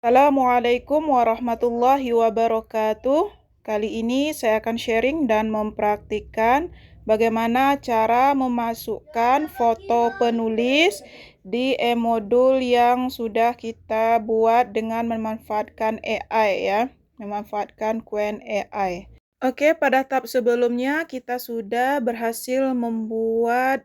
Assalamualaikum warahmatullahi wabarakatuh. Kali ini saya akan sharing dan mempraktikkan bagaimana cara memasukkan foto penulis di e-modul yang sudah kita buat dengan memanfaatkan AI ya, memanfaatkan Qwen AI. Oke, pada tahap sebelumnya kita sudah berhasil membuat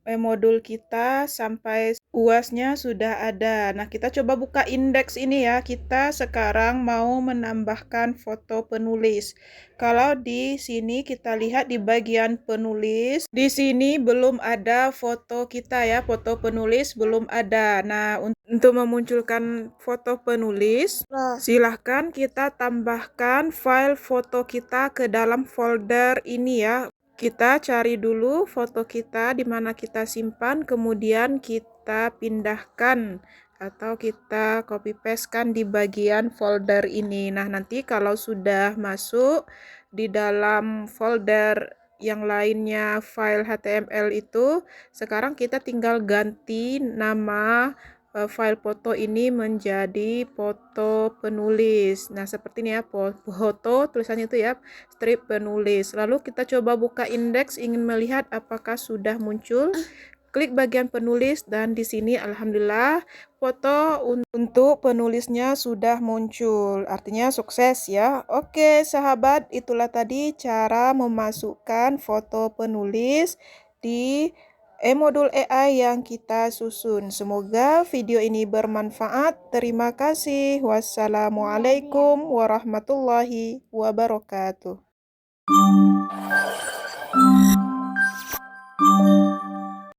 modul kita sampai UASnya sudah ada. Nah, kita coba buka indeks ini ya. Kita sekarang mau menambahkan foto penulis. Kalau di sini kita lihat di bagian penulis, di sini belum ada foto kita ya, foto penulis belum ada. Nah, untuk memunculkan foto penulis, silahkan kita tambahkan file foto kita ke dalam folder ini ya. Kita cari dulu foto kita di mana kita simpan, kemudian kita pindahkan atau kita copy pastekan di bagian folder ini. Nah, nanti kalau sudah masuk di dalam folder yang lainnya file HTML itu, sekarang kita tinggal ganti nama file foto ini menjadi foto penulis. Nah, seperti ini ya, foto tulisannya itu ya, strip penulis. Lalu kita coba buka indeks, ingin melihat apakah sudah muncul. Klik bagian penulis dan di sini alhamdulillah foto untuk penulisnya sudah muncul. Artinya sukses ya. Oke, sahabat, itulah tadi cara memasukkan foto penulis di modul AI yang kita susun. Semoga video ini bermanfaat. Terima kasih. Wassalamualaikum warahmatullahi wabarakatuh.